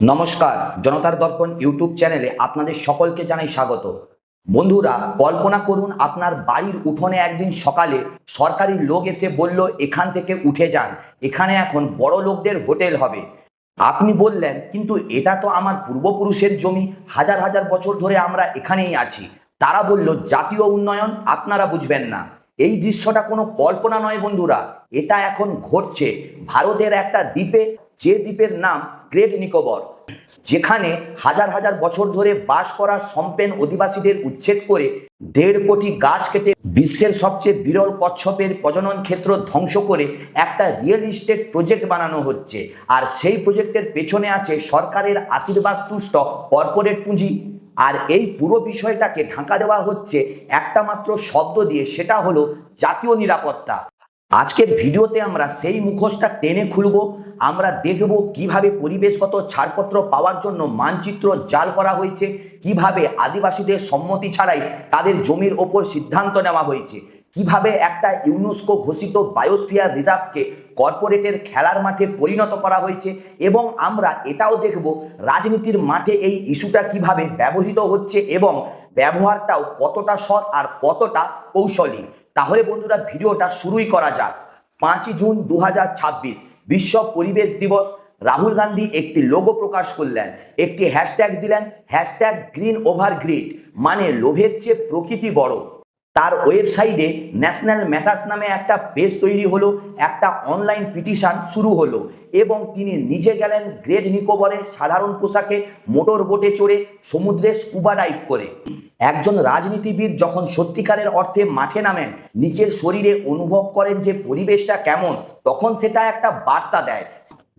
নমস্কার, জনতার দর্পণ ইউটিউব চ্যানেলে আপনাদের সকলকে জানাই স্বাগত। বন্ধুরা, কল্পনা করুন আপনার বাড়ির উঠোনে একদিন সকালে সরকারি লোক এসে বলল, এখান থেকে উঠে যান, এখানে এখন বড় লোকদের হোটেল হবে। আপনি বললেন, কিন্তু এটা তো আমার পূর্বপুরুষের জমি, হাজার হাজার বছর ধরে আমরা এখানেই আছি। তারা বলল, জাতীয় উন্নয়ন আপনারা বুঝবেন না। এই দৃশ্যটা কোনো কল্পনা নয় বন্ধুরা, এটা এখন ঘটছে ভারতের একটা দ্বীপে, যে দ্বীপের নাম গ্রেট নিকোবর, যেখানে হাজার হাজার বছর ধরে বাস করা সম্পেন অধিবাসীদের উচ্ছেদ করে ১.৫ কোটি গাছ কেটে বিশ্বের সবচেয়ে বিরল কচ্ছপের প্রজনন ক্ষেত্র ধ্বংস করে একটা রিয়েল এস্টেট প্রজেক্ট বানানো হচ্ছে। আর সেই প্রজেক্টের পেছনে আছে সরকারের আশীর্বাদ তুষ্ট কর্পোরেট পুঁজি। আর এই পুরো বিষয়টাকে ঢাকা দেওয়া হচ্ছে একটা মাত্র শব্দ দিয়ে, সেটা হলো জাতীয় নিরাপত্তা। আজকের ভিডিওতে আমরা সেই মুখোশটা টেনে খুলব। আমরা দেখব কিভাবে পরিবেশগত ছাড়পত্র পাওয়ার জন্য মানচিত্র জাল করা হয়েছে, কিভাবে আদিবাসীদের সম্মতি ছাড়াই তাদের জমির ওপর সিদ্ধান্ত নেওয়া হয়েছে, কিভাবে একটা ইউনেস্কো ঘোষিত বায়োস্ফিয়ার রিজার্ভকে কর্পোরেটের খেলার মাঠে পরিণত করা হয়েছে, এবং আমরা এটাও দেখব রাজনীতির মাঠে এই ইস্যুটা কিভাবে ব্যবহৃত হচ্ছে এবং ব্যবহারটাও কতটা সৎ আর কতটা কৌশলী। তাহলে বন্ধুরা, ভিডিওটা শুরুই করা যাক। 5ই জুন 2026 বিশ্ব পরিবেশ দিবস। রাহুল গান্ধী একটি লোগো প্রকাশ করলেন, একটি হ্যাশট্যাগ দিলেন, হ্যাশট্যাগ গ্রিন ওভার গ্রিড, মানে লোভের চেয়ে প্রকৃতি বড়। তার ওয়েবসাইটে ন্যাশনাল ম্যাটার্স নামে একটা পেজ তৈরি হলো, একটা অনলাইন পিটিশন শুরু হলো, এবং তিনি নিজে গেলেন গ্রেট নিকোবরে সাধারণ পোশাকে, মোটর বোটে চড়ে, সমুদ্রে স্কুবা ডাইভ করে। একজন রাজনীতিবিদ যখন সত্যিকারের অর্থে মাঠে নামেন, নিজের শরীরে অনুভব করেন যে পরিবেশটা কেমন, তখন সেটা একটা বার্তা দেয়।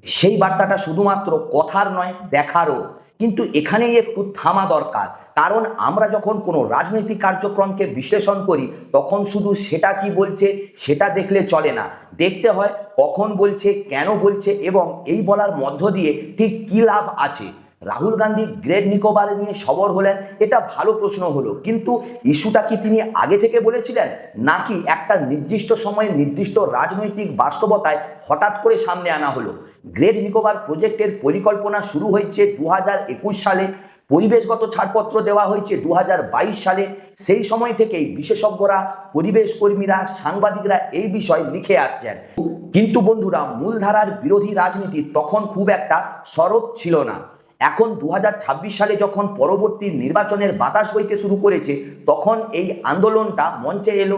সেই বার্তাটা শুধুমাত্র কথার নয়, দেখারও। কিন্তু এখানেই একটু থামা দরকার, কারণ আমরা যখন কোনো রাজনৈতিক কার্যক্রমকে বিশ্লেষণ করি, তখন শুধু সেটা কি বলছে সেটা দেখলে চলে না, দেখতে হয় কখন বলছে, কেন বলছে, এবং এই বলার মধ্য দিয়ে ঠিক কী লাভ আছে। রাহুল গান্ধী গ্রেট নিকোবর নিয়ে সবর হলেন, এটা ভালো প্রশ্ন হলো, কিন্তু ইস্যুটা কি তিনি আগে থেকে বলেছিলেন, নাকি একটা নির্দিষ্ট সময়ে নির্দিষ্ট রাজনৈতিক বাস্তবতায় হঠাৎ করে সামনে আনা হলো? গ্রেট নিকোবর প্রজেক্টের পরিকল্পনা শুরু হয়েছে 2021 সালে, পরিবেশগত ছাড়পত্র দেওয়া হয়েছে 2022 সালে। সেই সময় থেকেই বিশেষজ্ঞরা, পরিবেশ কর্মীরা, সাংবাদিকরা এই বিষয় লিখে আসছেন। কিন্তু বন্ধুরা, মূলধারার বিরোধী রাজনীতি তখন খুব একটা সরব ছিল না। এখন 2026 সালে যখন পরবর্তী নির্বাচনের বাতাস বইতে শুরু করেছে, তখন এই আন্দোলনটা মঞ্চে এলো।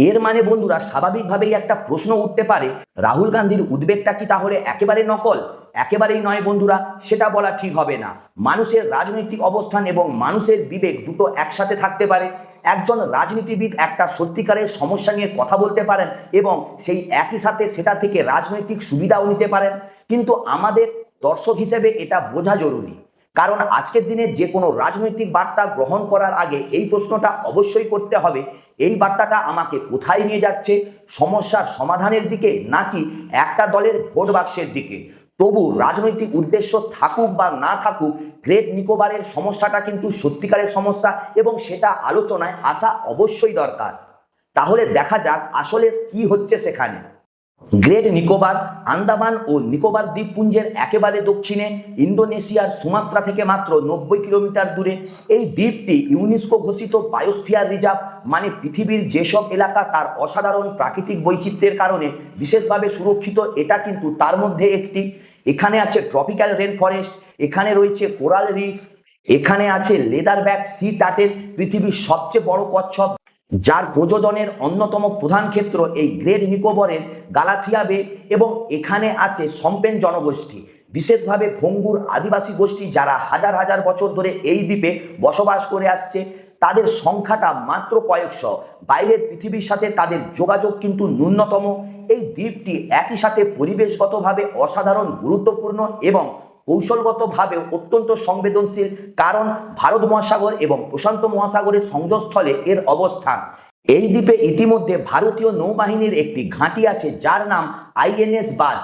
এর মানে বন্ধুরা, স্বাভাবিকভাবেই একটা প্রশ্ন উঠতে পারে, রাহুল গান্ধীর উদ্বেগটা কি তাহলে একেবারে নকল? একেবারেই নয় বন্ধুরা, সেটা বলা ঠিক হবে না। মানুষের রাজনৈতিক অবস্থান এবং মানুষের বিবেক দুটো একসাথে থাকতে পারে। একজন রাজনীতিবিদ একটা সত্যিকারের সমস্যা নিয়ে কথা বলতে পারেন এবং সেই একই সাথে সেটা থেকে রাজনৈতিক সুবিধাও নিতে পারেন, কিন্তু আমাদের দর্শক হিসেবে এটা বোঝা জরুরি। কারণ আজকের দিনে যে কোনো রাজনৈতিক বার্তা গ্রহণ করার আগে এই প্রশ্নটা অবশ্যই করতে হবে, এই বার্তাটা আমাকে কোথায় নিয়ে যাচ্ছে, সমস্যার সমাধানের দিকে নাকি একটা দলের ভোট বাক্সের দিকে? তবু রাজনৈতিক উদ্দেশ্য থাকুক বা না থাকুক, গ্রেট নিকোবরের সমস্যাটা কিন্তু সত্যিকারের সমস্যা, এবং সেটা আলোচনায় আসা অবশ্যই দরকার। তাহলে দেখা যাক আসলে কি হচ্ছে সেখানে। গ্রেট নিকোবর আন্দামান ও নিকোবর দ্বীপপুঞ্জের একেবারে দক্ষিণে, ইন্দোনেশিয়ার সুমাত্রা থেকে মাত্র 90 কিলোমিটার দূরে। এই দ্বীপটি ইউনেস্কো ঘোষিত বায়োস্ফিয়ার রিজার্ভ, মানে পৃথিবীর যেসব এলাকা তার অসাধারণ প্রাকৃতিক বৈচিত্র্যের কারণে বিশেষভাবে সুরক্ষিত, এটা কিন্তু তার মধ্যে একটি। এখানে আছে ট্রপিক্যাল রেন ফরেস্ট, এখানে রয়েছে কোরাল রিফ, এখানে আছে লেদারব্যাক সি টার্টেল, পৃথিবীর সবচেয়ে বড় কচ্ছপ, যার প্রযোজনের অন্যতম প্রধান ক্ষেত্র এই গ্রেট নিকোবরের গালাথিয়া বে, এবং এখানে আছে সম্পেন জনগোষ্ঠী, বিশেষভাবে ভঙ্গুর আদিবাসী গোষ্ঠী, যারা হাজার হাজার বছর ধরে এই দ্বীপে বসবাস করে আসছে। তাদের সংখ্যাটা মাত্র কয়েকশো, বাইরের পৃথিবীর সাথে তাদের যোগাযোগ কিন্তু ন্যূনতম। এই দ্বীপটি একই সাথে পরিবেশগতভাবে অসাধারণ গুরুত্বপূর্ণ এবং কৌশলগতভাবে অত্যন্ত সংবেদনশীল, কারণ ভারত মহাসাগর এবং প্রশান্ত মহাসাগরের সংযোগস্থলে এর অবস্থান। এই দ্বীপে ইতিমধ্যে ভারতীয় নৌবাহিনীর একটি ঘাঁটি আছে, যার নাম INS বাজ।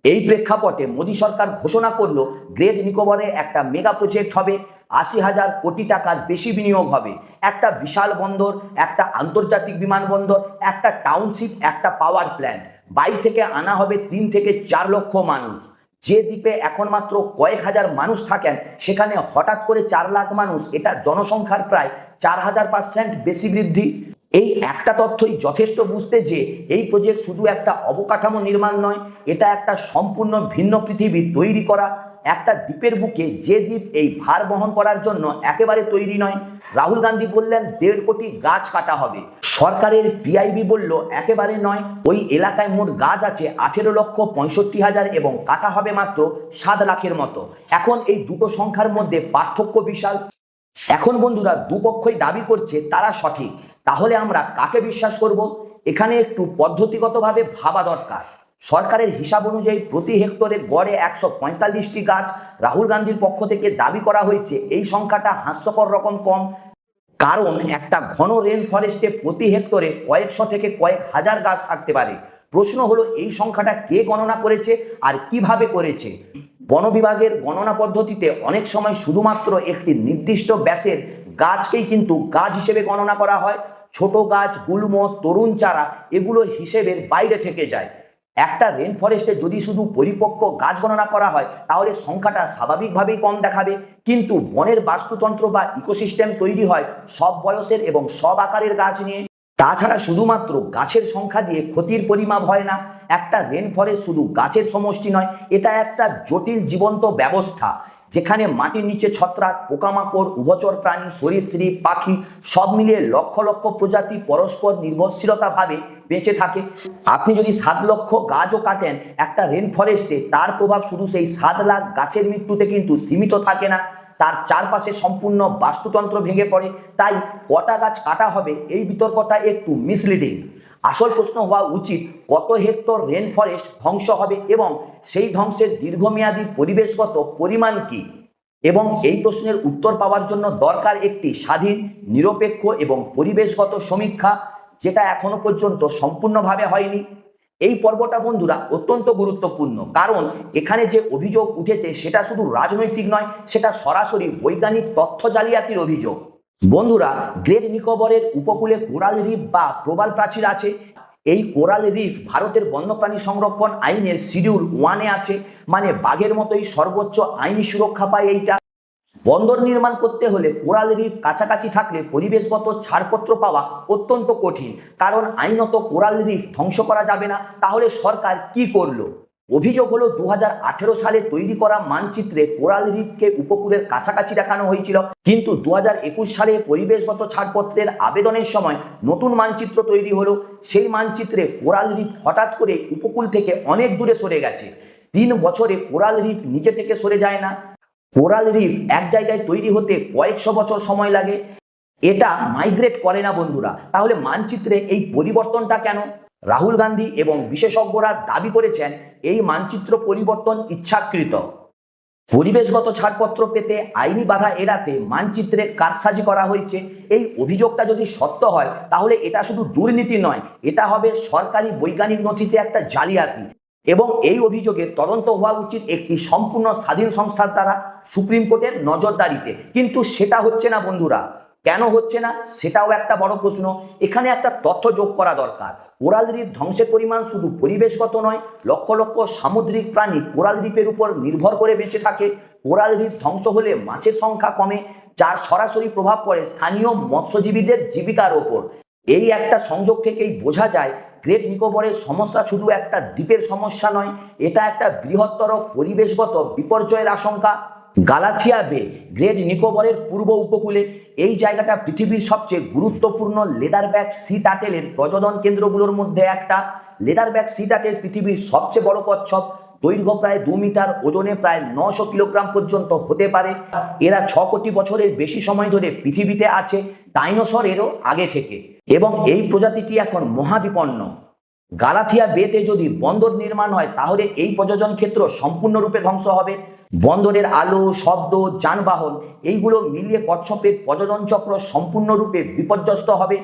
এই প্রেক্ষাপটে মোদী সরকার ঘোষণা করল, গ্রেট নিকোবরে একটা মেগা প্রজেক্ট হবে, 80,000 কোটি টাকার বেশি বিনিয়োগ হবে, একটা বিশাল বন্দর, একটা আন্তর্জাতিক বিমানবন্দর, একটা টাউনশিপ, একটা পাওয়ার প্ল্যান্ট। বাইরে থেকে আনা হবে 3 থেকে 4 লক্ষ মানুষ। যে দ্বীপে এখন মাত্র কয়েক হাজার মানুষ থাকেন সেখানে হঠাৎ করে 4 লাখ মানুষ, এটা জনসংখ্যার প্রায় 4000% বেশি বৃদ্ধি। এই একটা তথ্যই যথেষ্ট বুঝতে যে এই প্রজেক্ট শুধু একটা অবকাঠামো নির্মাণ নয়, এটা একটা সম্পূর্ণ ভিন্ন পৃথিবী তৈরি করা, একটা দ্বীপের বুকে যে দ্বীপ এই ভার বহন করার জন্য একেবারে তৈরি নয়। রাহুল গান্ধী বললেন 1.5 কোটি গাছ কাটা হবে, সরকারের পিআইবি বলল একেবারে নয়, ওই এলাকায় মোট গাছ আছে 18,65,000 এবং কাটা হবে মাত্র 7 লাখের মতো। এখন এই দুটো সংখ্যার মধ্যে পার্থক্য বিশাল। এখন বন্ধুরা দুপক্ষই দাবি করছে তারা সঠিক, তাহলে আমরা কাকে বিশ্বাস করব? এখানে একটু পদ্ধতিগতভাবে ভাবা দরকার। সরকারের হিসাব অনুযায়ী প্রতি হেক্টরে গড়ে 145টি গাছ। রাহুল গান্ধীর পক্ষ থেকে দাবি করা হয়েছে এই সংখ্যাটা হাস্যকর রকম কম, কারণ একটা ঘন রেন ফরেস্টে প্রতি হেক্টরে কয়েকশো থেকে কয়েক হাজার গাছ থাকতে পারে। প্রশ্ন হলো এই সংখ্যাটা কে গণনা করেছে আর কিভাবে করেছে? বন বিভাগের গণনা পদ্ধতিতে অনেক সময় শুধুমাত্র একটি নির্দিষ্ট ব্যাসের গাছকেই কিন্তু গাছ হিসেবে গণনা করা হয়, ছোট গাছ, গুল্ম, তরুণ চারা এগুলো হিসেবের বাইরে থেকে যায়। একটা রেন ফরেস্টে যদি শুধু পরিপক্ক গাছ গণনা করা হয় তাহলে সংখ্যাটা স্বাভাবিকভাবেই কম দেখাবে, কিন্তু বনের বাস্তুতন্ত্র বা ইকোসিস্টেম তৈরি হয় সব বয়সের এবং সব আকারের গাছ নিয়ে। তাছাড়া শুধুমাত্র গাছের সংখ্যা দিয়ে ক্ষতির পরিমাপ হয় না। একটা রেন ফরেস্ট শুধু গাছের সমষ্টি নয়, এটা একটা জটিল জীবন্ত ব্যবস্থা, যেখানে মাটির নিচে ছত্রাক, পোকামাকড়, উভচর প্রাণী, সরীসৃপ, পাখি সব মিলিয়ে লক্ষ লক্ষ প্রজাতি পরস্পর নির্ভরশীলতা ভাবে বেঁচে থাকে। আপনি যদি 7 লক্ষ গাছও কাটেন একটা রেন ফরেস্টে, তার প্রভাব শুধু সেই 7 লাখ গাছের মৃত্যুতে কিন্তু সীমিত থাকে না, তার চারপাশে সম্পূর্ণ বাস্তুতন্ত্র ভেঙে পড়ে। তাই কটা গাছ কাটা হবে এই বিতর্কটা একটু মিসলিডিং। আসল প্রশ্ন হওয়া উচিত কত হেক্টর রেন ফরেস্ট ধ্বংস হবে এবং সেই ধ্বংসের দীর্ঘমেয়াদী পরিবেশগত পরিমাণ কি। এবং এই প্রশ্নের উত্তর পাওয়ার জন্য দরকার একটি স্বাধীন, নিরপেক্ষ এবং পরিবেশগত সমীক্ষা, যেটা এখনো পর্যন্ত সম্পূর্ণভাবে হয়নি। এই পর্বটা বন্ধুরা অত্যন্ত গুরুত্বপূর্ণ, কারণ এখানে যে অভিযোগ উঠেছে সেটা শুধু রাজনৈতিক নয়, সেটা সরাসরি বৈজ্ঞানিক তথ্য জালিয়াতির অভিযোগ। বন্ধুরা, গ্রেট নিকোবরের উপকূলে কোরাল রিফ বা প্রবাল প্রাচীর আছে। এই কোরাল রিফ ভারতের বন্যপ্রাণী সংরক্ষণ আইনের শিডিউল 1-এ আছে, মানে বাঘের মতোই সর্বোচ্চ আইনি সুরক্ষা পায় এইটা। বন্দর নির্মাণ করতে হলে কোরাল রিফ কাছাকাছি থাকলে পরিবেশগত ছাড়পত্র পাওয়া অত্যন্ত কঠিন, কারণ আইনত কোরাল রিফ ধ্বংস করা যাবে না। তাহলে সরকার কি করলো? অভিযোগ হলো 2018 সালে তৈরি করা মানচিত্রে কোরাল রিফকে উপকূলের কাছাকাছি দেখানো হয়েছিল, কিন্তু 2021 সালে পরিবেশগত ছাড়পত্রের আবেদনের সময় নতুন মানচিত্র তৈরি হলো। সেই মানচিত্রে কোরাল রিফ হঠাৎ করে উপকূল থেকে অনেক দূরে সরে গেছে। 3 বছরে কোরাল রিফ নিচে থেকে সরে যায় না। কোরাল রিফ এক জায়গায় তৈরি হতে কয়েকশো বছর সময় লাগে, এটা মাইগ্রেট করে না বন্ধুরা। তাহলে মানচিত্রে এই পরিবর্তনটা কেন? রাহুল গান্ধী এবং বিশেষজ্ঞরা দাবি করেছেন এই মানচিত্র পরিবর্তন ইচ্ছাকৃত। পরিবেশগত ছাড়পত্র পেতে আইনি বাধা এড়াতে মানচিত্রে কারসাজি করা হয়েছে। এই অভিযোগটা যদি সত্য হয় তাহলে এটা শুধু দুর্নীতি নয়, এটা হবে সরকারি বৈজ্ঞানিক নথিতে একটা জালিয়াতি। এবং এই অভিযোগের তদন্ত হওয়া উচিত একটি সম্পূর্ণ স্বাধীন সংস্থার দ্বারা, সুপ্রিম কোর্টের নজরদারিতে। কিন্তু সেটা হচ্ছে না বন্ধুরা। কেন হচ্ছে না সেটাও একটা বড় প্রশ্ন। এখানে একটা তথ্য যোগ করা দরকার। কোরাল রিফ ধ্বংসের পরিমাণ শুধু পরিবেশগত নয়, লক্ষ লক্ষ সামুদ্রিক প্রাণী কোরাল রিফের উপর নির্ভর করে বেঁচে থাকে। কোরাল রিফ ধ্বংস হলে মাছের সংখ্যা কমে, যার সরাসরি প্রভাব পড়ে স্থানীয় মৎস্যজীবীদের জীবিকার ওপর। এই একটা সংযোগ থেকেই বোঝা যায় গ্রেট নিকোবরের সমস্যা শুধু একটা দ্বীপের সমস্যা নয়, এটা একটা বৃহত্তর পরিবেশগত বিপর্যয়ের আশঙ্কা। গালাথিয়া বে গ্রেট নিকোবরের পূর্ব উপকূলে, এই জায়গাটা পৃথিবীর সবচেয়ে গুরুত্বপূর্ণ লেদারব্যাক সি টার্টেলের প্রজনন কেন্দ্রগুলোর মধ্যে একটা। লেদারব্যাক সি টার্টেল পৃথিবীর সবচেয়ে বড় কচ্ছপ, দৈর্ঘ্য প্রায় 2 মিটার, ওজনে প্রায় 900 কিলোগ্রাম পর্যন্ত হতে পারে। এরা 6 কোটি বছরের বেশি সময় ধরে পৃথিবীতে আছে, ডাইনোসরেরও আগে থেকে, এবং এই প্রজাতিটি এখন মহাবিপন্ন। গালাথিয়া বেতে যদি বন্দর নির্মাণ হয় তাহলে এই প্রজনন ক্ষেত্র সম্পূর্ণরূপে ধ্বংস হবে। বন্দরের আলো, শব্দ, যানবাহন এইগুলো মিলিয়ে কচ্ছপের প্রজনন চক্র সম্পূর্ণরূপে বিপর্যস্ত হবে।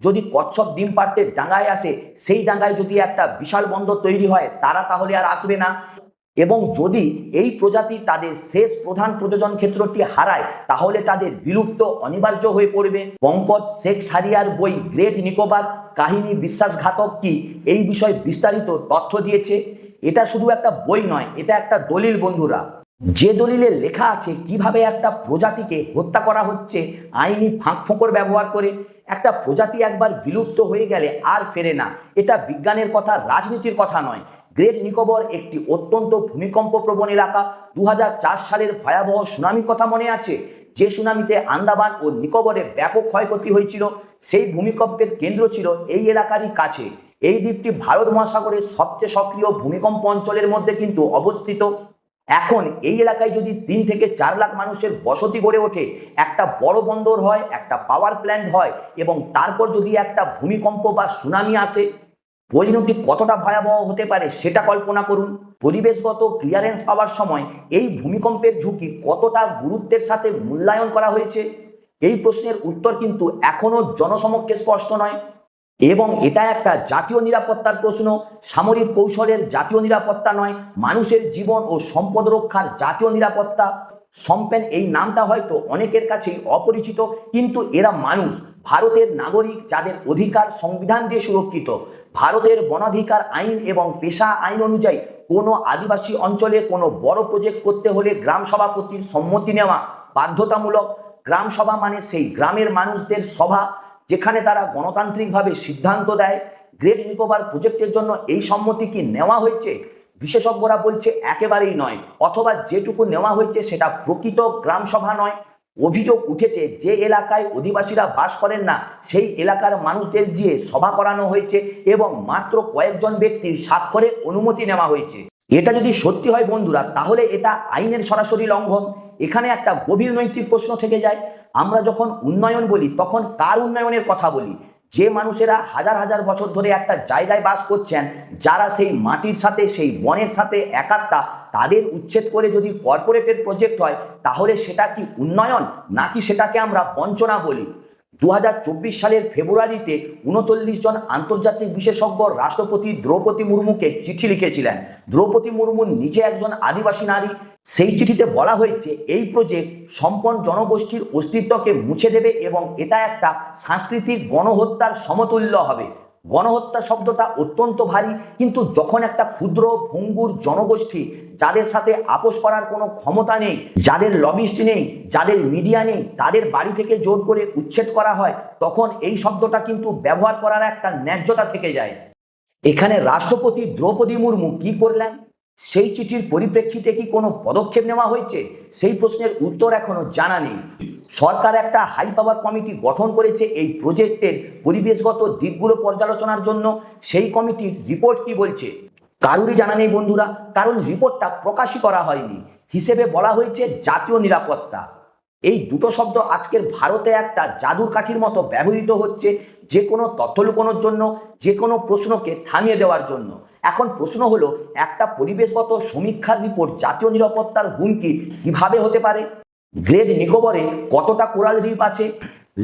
যদি কচ্ছপ ডিম পাড়তে ডাঙায় আসে, সেই ডাঙায় যদি একটা বিশাল বন্দর তৈরি হয়, তারা তাহলে আর আসবে না। এবং যদি এই প্রজাতি তাদের শেষ প্রধান প্রজনন ক্ষেত্রটি হারায় তাহলে তাদের বিলুপ্ত অনিবার্য হয়ে পড়বে। পঙ্কজ শেখ সারিয়ার বই গ্রেট নিকোবর কাহিনী বিশ্বাসঘাতক কি এই বিষয়ে বিস্তারিত তথ্য দিয়েছে। এটা শুধু একটা বই নয়, এটা একটা দলিল বন্ধুরা। যে দলিলে লেখা আছে কিভাবে একটা প্রজাতিকে হত্যা করা হচ্ছে আইনি ফাঁকফোকর ব্যবহার করে। একটা প্রজাতি একবার বিলুপ্ত হয়ে গেলে আর ফেরে না। এটা বিজ্ঞানের কথা, রাজনীতির কথা নয়। গ্রেট নিকোবর একটি অত্যন্ত ভূমিকম্প প্রবণ এলাকা। 2004 সালের ভয়াবহ সুনামির কথা মনে আছে? যে সুনামিতে আন্দামান ও নিকোবরে ব্যাপক ক্ষয়ক্ষতি হয়েছিল, সেই ভূমিকম্পের কেন্দ্র ছিল এই এলাকারই কাছে। এই দ্বীপটি ভারত মহাসাগরের সবচেয়ে সক্রিয় ভূমিকম্প অঞ্চলের মধ্যে কিন্তু অবস্থিত। এখন এই এলাকায় যদি 3 থেকে 4 লাখ মানুষের বসতি গড়ে ওঠে, একটা বড় বন্দর হয়, একটা পাওয়ার প্ল্যান্ট হয়, এবং তারপর যদি একটা ভূমিকম্প বা সুনামি আসে, পরিণতি কতটা ভয়াবহ হতে পারে সেটা কল্পনা করুন। পরিবেশগত ক্লিয়ারেন্স পাওয়ার সময় এই ভূমিকম্পের ঝুঁকি কতটা গুরুত্বের সাথে মূল্যায়ন করা হয়েছে, এই প্রশ্নের উত্তর কিন্তু এখনো জনসমক্ষে স্পষ্ট নয়। এবং এটা একটা জাতীয় নিরাপত্তার প্রশ্ন। সামরিক কৌশলের জাতীয় নিরাপত্তা নয়, মানুষের জীবন ও সম্পদ রক্ষার জাতীয় নিরাপত্তা। সম্পেন এই নামটা হয়তো অনেকের কাছেই অপরিচিত, কিন্তু এরা মানুষ, ভারতের নাগরিক, যাদের অধিকার সংবিধান দিয়ে সুরক্ষিত। ভারতের বনাধিকার আইন এবং পেশা আইন অনুযায়ী কোনো আদিবাসী অঞ্চলে কোনো বড় প্রজেক্ট করতে হলে গ্রাম সভাপতির সম্মতি নেওয়া বাধ্যতামূলক। গ্রাম সভা মানে সেই গ্রামের মানুষদের সভা, যেখানে তারা গণতান্ত্রিকভাবে সিদ্ধান্ত দেয়। গ্রেট নিকোবর প্রজেক্টের জন্য এই সম্মতি কি নেওয়া হয়েছে? বিশেষজ্ঞরা বলছে একেবারেই নয়, অথবা যেটুকু নেওয়া হয়েছে সেটা প্রকৃত গ্রাম সভা নয়। অভিযোগ উঠেছে যে এলাকায় অধিবাসীরা বাস করেন না, সেই এলাকার মানুষদের দিয়ে সভা করানো হয়েছে এবং মাত্র কয়েকজন ব্যক্তির স্বাক্ষরে অনুমতি নেওয়া হয়েছে। এটা যদি সত্যি হয় বন্ধুরা, তাহলে এটা আইনের সরাসরি লঙ্ঘন। এখানে একটা গভীর নৈতিক প্রশ্ন থেকে যায়। আমরা যখন উন্নয়ন বলি তখন কার উন্নয়নের কথা বলি? যে মানুষেরা হাজার হাজার বছর ধরে একটা জায়গায় বাস করছেন, যারা সেই মাটির সাথে, সেই বনের সাথে একাত্মা, তাদের উচ্ছেদ করে যদি কর্পোরেটের প্রজেক্ট হয়, তাহলে সেটা কি উন্নয়ন, নাকি সেটাকে আমরা বঞ্চনা বলি? 2024 সালের ফেব্রুয়ারিতে 39 জন আন্তর্জাতিক বিশেষজ্ঞ রাষ্ট্রপতি দ্রৌপদী মুর্মুকে চিঠি লিখেছিলেন। দ্রৌপদী মুর্মু নিজে একজন আদিবাসী নারী। সেই চিঠিতে বলা হয়েছে এই প্রজেক্ট সম্পন্ন জনগোষ্ঠীর অস্তিত্বকে মুছে দেবে এবং এটা একটা সাংস্কৃতিক গণহত্যার সমতুল্য হবে। গণহত্যা শব্দটা অত্যন্ত ভারী, কিন্তু যখন একটা ক্ষুদ্র ভঙ্গুর জনগোষ্ঠী, যাদের সাথে আপোষ করার কোনো ক্ষমতা নেই, যাদের লবিস্ট নেই, যাদের মিডিয়া নেই, তাদের বাড়ি থেকে জোর করে উচ্ছেদ করা হয়, তখন এই শব্দটা কিন্তু ব্যবহার করার একটা ন্যায্যতা থেকে যায়। এখানে রাষ্ট্রপতি দ্রৌপদী মুর্মু কি করলেন? সেই চিঠির পরিপ্রেক্ষিতে কি কোনো পদক্ষেপ নেওয়া হয়েছে? সেই প্রশ্নের উত্তর এখনো জানা নেই। সরকার একটা হাই পাওয়ার কমিটি গঠন করেছে এই প্রজেক্টের পরিবেশগত দিকগুলো পর্যালোচনার জন্য। সেই কমিটির রিপোর্ট কি বলছে কারুরই জানা নেই বন্ধুরা, কারণ রিপোর্টটা প্রকাশই করা হয়নি। হিসেবে বলা হয়েছে জাতীয় নিরাপত্তা। এই দুটো শব্দ আজকের ভারতে একটা জাদুর কাঠির মতো ব্যবহৃত হচ্ছে, যে কোনো তথ্য লুকোনোর জন্য, যে কোনো প্রশ্নকে থামিয়ে দেওয়ার জন্য। এখন প্রশ্ন হলো, একটা পরিবেশগত সমীক্ষার রিপোর্ট জাতীয় নিরাপত্তার হুমকি কিভাবে হতে পারে? গ্রেট নিকোবরে কতটা কোরাল দ্বীপ আছে?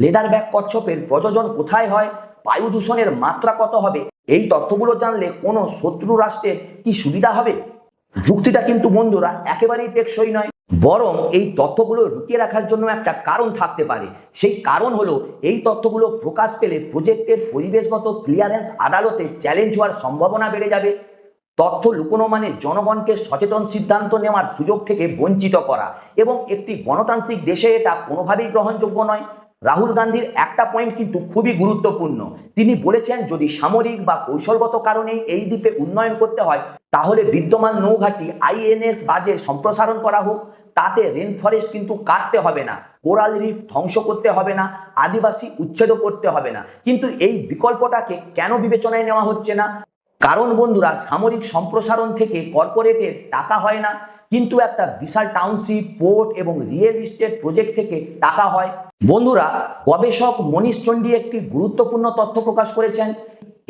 লেদার ব্যাক কচ্ছপের প্রজনন কোথায় হয়? বায়ু দূষণের মাত্রা কত হবে? এই তথ্যগুলো জানলে কোনো শত্রু রাষ্ট্রের কি সুবিধা হবে? যুক্তিটা কিন্তু বন্ধুরা একেবারেই টেকসই নয়। বরং এই তথ্যগুলো লুকিয়ে রাখার জন্য একটা কারণ থাকতে পারে। সেই কারণ হলো, এই তথ্যগুলো প্রকাশ পেলে প্রজেক্টের পরিবেশগত ক্লিয়ারেন্স আদালতে চ্যালেঞ্জ হওয়ার সম্ভাবনা বেড়ে যাবে। তথ্য লুকোনো মানে জনগণকে সচেতন সিদ্ধান্ত নেওয়ার সুযোগ থেকে বঞ্চিত করা, এবং একটি গণতান্ত্রিক দেশে এটা কোনোভাবেই গ্রহণযোগ্য নয়। রাহুল গান্ধীর একটা পয়েন্ট কিন্তু খুবই গুরুত্বপূর্ণ। তিনি বলেছেন, যদি সামরিক বা কৌশলগত কারণে এই দ্বীপে উন্নয়ন করতে হয়, তাহলে বিদ্যমান নৌঘাঁটি আইএনএস বাজে সম্প্রসারণ করা হোক। তাতে রেন ফরেস্ট কিন্তু কাটতে হবে না, কোরাল রিফ ধ্বংস করতে হবে না, আদিবাসী উচ্ছেদ করতে হবে না। কিন্তু এই বিকল্পটাকে কেন বিবেচনায় নেওয়া হচ্ছে না? কারণ বন্ধুরা, সামরিক সম্প্রসারণ থেকে কর্পোরেটের টাকা হয় না, কিন্তু একটা বিশাল টাউনশিপ, পোর্ট এবং রিয়েল এস্টেট প্রজেক্ট থেকে টাকা হয়। বন্ধুরা, গবেষক মনীষ চণ্ডী একটি গুরুত্বপূর্ণ তথ্য প্রকাশ করেছেন।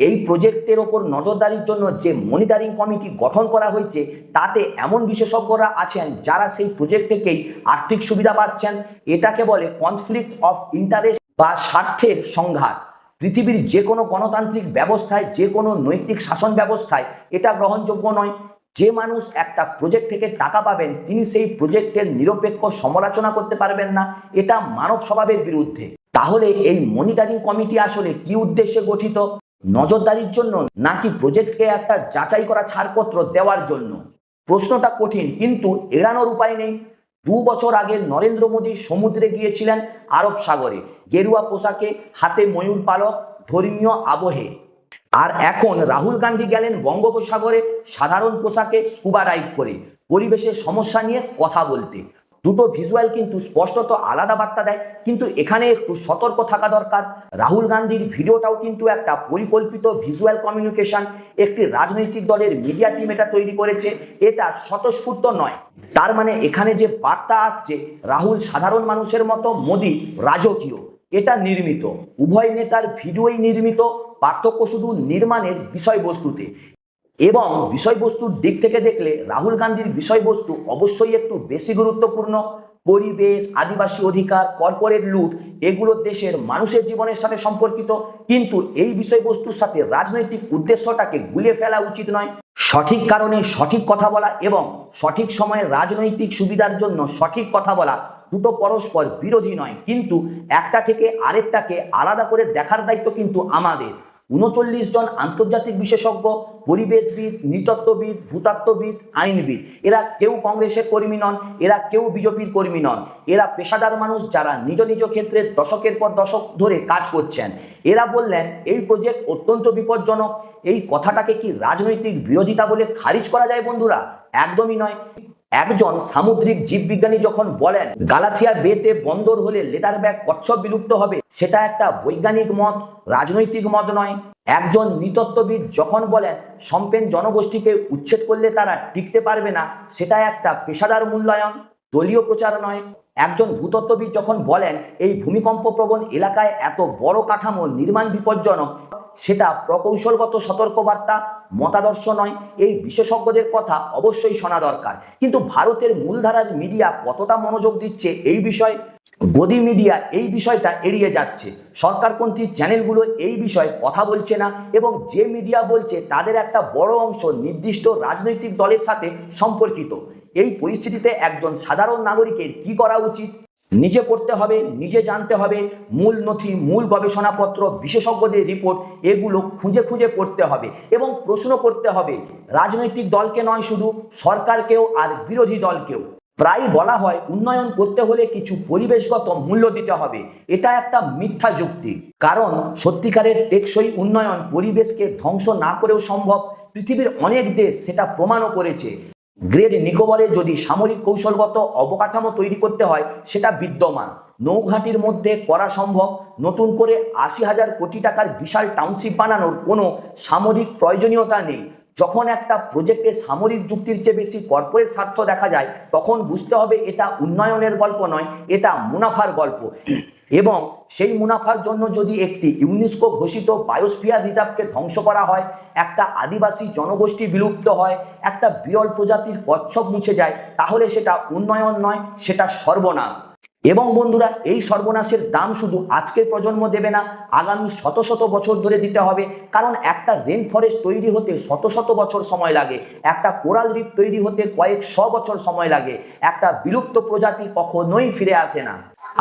এই প্রজেক্টের ওপর নজরদারির জন্য যে মনিটরিং কমিটি গঠন করা হয়েছে, তাতে এমন বিশেষজ্ঞরা আছেন যারা সেই প্রজেক্ট থেকেই আর্থিক সুবিধা পাচ্ছেন। এটাকে বলে কনফ্লিক্ট অফ ইন্টারেস্ট বা স্বার্থের সংঘাত। পৃথিবীর যে কোনো গণতান্ত্রিক ব্যবস্থায়, যে কোনো নৈতিক শাসন ব্যবস্থায় এটা গ্রহণযোগ্য নয়। যে মানুষ একটা প্রজেক্ট থেকে টাকা পাবেন, তিনি সেই প্রজেক্টের নিরপেক্ষ সমালোচনা করতে পারবেন না। এটা মানব স্বভাবের বিরুদ্ধে। তাহলে এই মনিটরিং কমিটি আসলে কি উদ্দেশ্যে গঠিত? নজরদারির জন্য নাকি প্রজেক্টকে একটা যাচাই করা ছাড়পত্র দেওয়ার জন্য? প্রশ্নটা কঠিন, কিন্তু এড়ানোর উপায় নেই। 2 বছর আগে নরেন্দ্র মোদী সমুদ্রে গিয়েছিলেন আরব সাগরে, গেরুয়া পোশাকে, হাতে ময়ূর পালক, ধর্মীয় আবহে। আর এখন রাহুল গান্ধী গেলেন বঙ্গোপসাগরে সাধারণ পোশাকে, স্কুবা ডাইভ করে, পরিবেশের সমস্যা নিয়ে কথা বলতে। দুটো ভিজুয়াল কিন্তু স্পষ্টত আলাদা বার্তা দেয়, কিন্তু এখানে একটু সতর্ক থাকা দরকার। রাহুল গান্ধীর ভিডিওটাও কিন্তু একটা পরিকল্পিত ভিজুয়াল কমিউনিকেশন। একটি রাজনৈতিক দলের মিডিয়া টিম এটা তৈরি করেছে, এটা স্বতঃস্ফূর্ত নয়। তার মানে এখানে যে বার্তা আসছে, রাহুল সাধারণ মানুষের মতো, মোদী রাজকীয়, এটা নির্মিত। উভয় নেতার ভিডিওই নির্মিত, পার্থক্য শুধু নির্মাণের বিষয়বস্তুতে। এবং বিষয়বস্তুর দিক থেকে দেখলে রাহুল গান্ধীর বিষয়বস্তু অবশ্যই একটু বেশি গুরুত্বপূর্ণ। পরিবেশ, আদিবাসী অধিকার, কর্পোরেট লুট, এগুলো দেশের মানুষের জীবনের সাথে সম্পর্কিত, কিন্তু এই বিষয়বস্তুর সাথে রাজনৈতিক উদ্দেশ্যটাকে গুলিয়ে ফেলা উচিত নয়। সঠিক কারণে সঠিক কথা বলা এবং সঠিক সময়ে রাজনৈতিক সুবিধার জন্য সঠিক কথা বলা দুটো পরস্পর বিরোধী নয়, কিন্তু একটা থেকে আরেকটাকে আলাদা করে দেখার দায়িত্ব কিন্তু আমাদের। 39 জন আন্তর্জাতিক বিশেষজ্ঞ, পরিবেশবিদ, নৃতত্ত্ববিদ, ভূতত্ত্ববিদ, আইনবিদ, এরা কেউ কংগ্রেসের কর্মী নন, এরা কেউ বিজেপির কর্মী নন। এরা পেশাদার মানুষ যারা নিজ নিজ ক্ষেত্রে দশকের পর দশক ধরে কাজ করছেন। এরা বললেন এই প্রজেক্ট অত্যন্ত বিপজ্জনক। এই কথাটাকে কি রাজনৈতিক বিরোধিতা বলে খারিজ করা যায় বন্ধুরা? একদমই নয়। একজন সামুদ্রিক জীববিজ্ঞানী যখন বলেন গালাথিয়া বেতে বন্দর হলে লেদার ব্যাগ কচ্ছপ বিলুপ্ত হবে, সেটা একটা বৈজ্ঞানিক মত, রাজনৈতিক মত নয়। একজন নৃতত্ত্ববিদ যখন বলেন সম্পেন জনগোষ্ঠীকে উচ্ছেদ করলে তারা টিকতে পারবে না, সেটা একটা পেশাদার মূল্যায়ন, দলীয় প্রচার নয়। একজন ভূতত্ত্ববিদ যখন বলেন এই ভূমিকম্প প্রবণ এলাকায় এত বড় কাঠামো নির্মাণ বিপজ্জনক, সেটা প্রকৌশলগত সতর্কবার্তা, মতাদর্শ নয়। এই বিশেষজ্ঞদের কথা অবশ্যই শোনা দরকার, কিন্তু ভারতের মূলধারার মিডিয়া কতটা মনোযোগ দিচ্ছে এই বিষয়ে? গদি মিডিয়া এই বিষয়টা এড়িয়ে যাচ্ছে, সরকারপন্থী চ্যানেলগুলো এই বিষয়ে কথা বলছে না, এবং যে মিডিয়া বলছে তাদের একটা বড় অংশ নির্দিষ্ট রাজনৈতিক দলের সাথে সম্পর্কিত। এই পরিস্থিতিতে একজন সাধারণ নাগরিকের কি করা উচিত? নিজে পড়তে হবে, নিজে জানতে হবে, মূল নথি, মূল গবেষণাপত্র, বিশেষজ্ঞদের রিপোর্ট, এগুলো খুঁজে খুঁজে পড়তে হবে এবং প্রশ্ন করতে হবে, রাজনৈতিক দলকে নয়, শুধু সরকারকেও আর বিরোধী দলকেও। প্রায় বলা হয় উন্নয়ন করতে হলে কিছু পরিবেশগত মূল্য দিতে হবে। এটা একটা মিথ্যা যুক্তি, কারণ সত্যিকারের টেকসই উন্নয়ন পরিবেশকে ধ্বংস না করেও সম্ভব। পৃথিবীর অনেক দেশ সেটা প্রমাণও করেছে। গ্রেট নিকোবরে যদি সামরিক কৌশলগত অবকাঠামো তৈরি করতে হয়, সেটা বিদ্যমান নৌঘাটির মধ্যে করা সম্ভব। নতুন করে 80,000 কোটি টাকার বিশাল টাউনশিপ বানানোর কোনো সামরিক প্রয়োজনীয়তা নেই। যখন একটা প্রজেক্টে সামরিক যুক্তির চেয়ে বেশি কর্পোরেট স্বার্থ দেখা যায়, তখন বুঝতে হবে এটা উন্নয়নের গল্প নয়, এটা মুনাফার গল্প। এবং সেই মুনাফার জন্য যদি একটি ইউনেস্কো ঘোষিত বায়োস্ফিয়ার রিজার্ভকে ধ্বংস করা হয়, একটা আদিবাসী জনগোষ্ঠী বিলুপ্ত হয়, একটা বিরল প্রজাতির কচ্ছপ মুছে যায়, তাহলে সেটা উন্নয়ন নয়, সেটা সর্বনাশ। এবং বন্ধুরা, এই সর্বনাশের দাম শুধু আজকের প্রজন্ম দেবে না, আগামী শত শত বছর ধরে দিতে হবে। কারণ একটা রেন ফরেস্ট তৈরি হতে শত শত বছর সময় লাগে, একটা কোরাল রিফ তৈরি হতে কয়েক শ বছর সময় লাগে। একটা বিলুপ্ত প্রজাতি কখনোই ফিরে আসে না।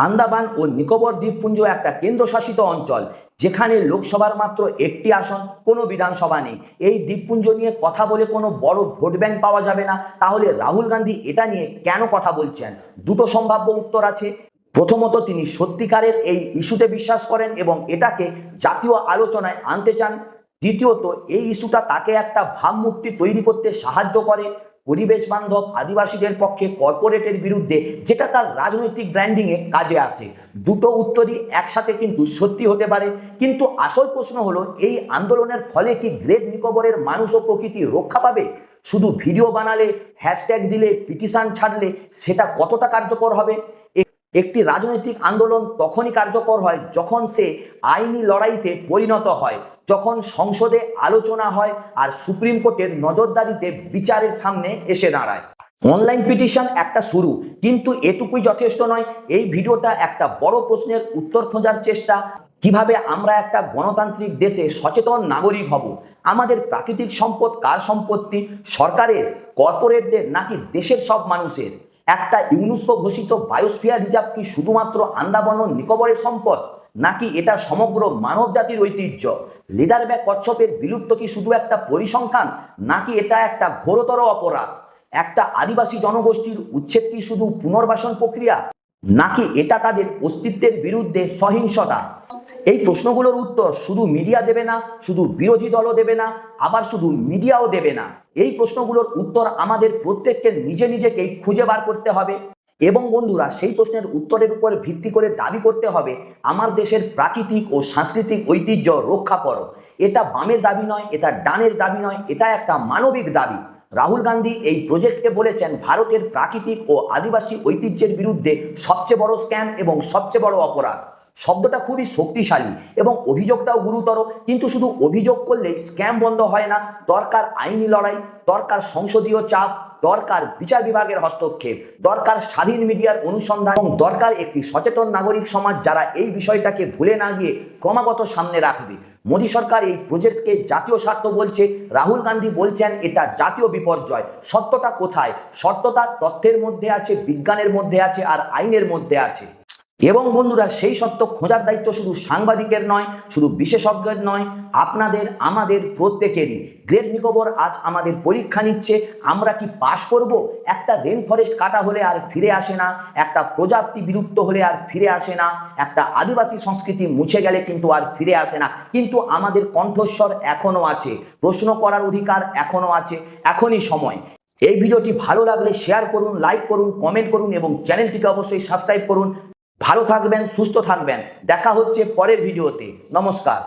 আন্দামান ও নিকোবর দ্বীপপুঞ্জ একটা কেন্দ্রশাসিত অঞ্চল, যেখানে লোকসভার মাত্র একটি আসন, কোনো বিধানসভা নেই। এই দ্বীপপুঞ্জ নিয়ে কথা বলে কোনো বড় ভোট ব্যাংক পাওয়া যাবে না। তাহলে রাহুল গান্ধী এটা নিয়ে কেন কথা বলছেন? দুটো সম্ভাব্য উত্তর আছে। প্রথমত, তিনি সত্যিকারের এই ইস্যুতে বিশ্বাস করেন এবং এটাকে জাতীয় আলোচনায় আনতে চান। দ্বিতীয়ত, এই ইস্যুটা তাকে একটা ভাবমূর্তি তৈরি করতে সাহায্য করে, পরিবেশ বান্ধব, আদিবাসীদের পক্ষে, কর্পোরেটের বিরুদ্ধে, যেটা তার রাজনৈতিক ব্র্যান্ডিংয়ে কাজে আসে। দুটো উত্তরই একসাথে কিন্তু সত্যি হতে পারে। কিন্তু আসল প্রশ্ন হলো, এই আন্দোলনের ফলে কি গ্রেট নিকোবরের মানুষ ও প্রকৃতি রক্ষা পাবে? শুধু ভিডিও বানালে, হ্যাশট্যাগ দিলে, পিটিশন ছাড়লে সেটা কতটা কার্যকর হবে? একটি রাজনৈতিক আন্দোলন তখনই কার্যকর হয় যখন সে আইনি লড়াইতে পরিণত হয়, যখন সংসদে আলোচনা হয় আর সুপ্রিম কোর্টের নজরদারিতে বিচারের সামনে এসে দাঁড়ায়। অনলাইন পিটিশন একটা শুরু, কিন্তু এটুকুই যথেষ্ট নয়। এই ভিডিওটা একটা বড় প্রশ্নের উত্তর খোঁজার চেষ্টা। কিভাবে আমরা একটা গণতান্ত্রিক দেশে সচেতন নাগরিক হব? আমাদের প্রাকৃতিক সম্পদ কার সম্পত্তি? সরকারের, কর্পোরেটদের, নাকি দেশের সব মানুষের? একটা ইউনেস্কো ঘোষিত বায়োস্ফিয়ার রিজার্ভ কি শুধুমাত্র আন্দামান ও নিকোবরের সম্পদ, নাকি এটা সমগ্র মানব জাতির ঐতিহ্য? লেদারব্যাক কচ্ছপের বিলুপ্ত কি শুধু একটা পরিসংখ্যান, নাকি এটা একটা ঘোরতর অপরাধ? একটা আদিবাসী জনগোষ্ঠীর উচ্ছেদ কি শুধু পুনর্বাসন প্রক্রিয়া, নাকি এটা তাদের অস্তিত্বের বিরুদ্ধে সহিংসতা? এই প্রশ্নগুলোর উত্তর শুধু মিডিয়া দেবে না, শুধু বিরোধী দলও দেবে না, আবার শুধু মিডিয়াও দেবে না। এই প্রশ্নগুলোর উত্তর আমাদের প্রত্যেককে নিজেকেই খুঁজে বার করতে হবে। এবং বন্ধুরা, সেই প্রশ্নের উত্তরের উপর ভিত্তি করে দাবি করতে হবে, আমার দেশের প্রাকৃতিক ও সাংস্কৃতিক ঐতিহ্য রক্ষা করো। এটা বামের দাবি নয়, এটা ডানের দাবি নয়, এটা একটা মানবিক দাবি। রাহুল গান্ধী এই প্রজেক্টকে বলেছেন ভারতের প্রাকৃতিক ও আদিবাসী ঐতিহ্যের বিরুদ্ধে সবচেয়ে বড় স্ক্যাম এবং সবচেয়ে বড় অপরাধ। শব্দটা খুবই শক্তিশালী এবং অভিযোগটাও গুরুতর, কিন্তু শুধু অভিযোগ করলেই স্ক্যাম বন্ধ হয় না। দরকার আইনি লড়াই, দরকার সংসদীয় চাপ, দরকার বিচার বিভাগের হস্তক্ষেপ, দরকার স্বাধীন মিডিয়ার অনুসন্ধান এবং দরকার একটি সচেতন নাগরিক সমাজ যারা এই বিষয়টাকে ভুলে না গিয়ে ক্রমাগত সামনে রাখবে। মোদী সরকার এই প্রজেক্টকে জাতীয় স্বার্থ বলছে, রাহুল গান্ধী বলছেন এটা জাতীয় বিপর্যয়। সত্যটা কোথায়? সত্যতা তথ্যের মধ্যে আছে, বিজ্ঞানের মধ্যে আছে, আর আইনের মধ্যে আছে। এবং বন্ধুরা, সেই সত্য খোঁজার দায়িত্ব শুধু সাংবাদিকের নয়, শুধু বিশেষজ্ঞের নয়, আপনাদের আমাদের প্রত্যেকেরই। গ্রেট নিকোবর আজ আমাদের পরীক্ষা নিচ্ছে, আমরা কি পাশ করব? একটা রেন ফরেস্ট কাটা হলে আর ফিরে আসে না, একটা প্রজাতি বিলুপ্ত হলে আর ফিরে আসে না, একটা আদিবাসী সংস্কৃতি মুছে গেলে কিন্তু আর ফিরে আসে না, কিন্তু আমাদের কণ্ঠস্বর এখনো আছে, প্রশ্ন করার অধিকার এখনো আছে। এখনই সময়। এই ভিডিওটি ভালো লাগলে শেয়ার করুন, লাইক করুন, কমেন্ট করুন এবং চ্যানেলটিকে অবশ্যই সাবস্ক্রাইব করুন। ভালো থাকবেন, সুস্থ থাকবেন। দেখা হচ্ছে পরের ভিডিওতে। নমস্কার।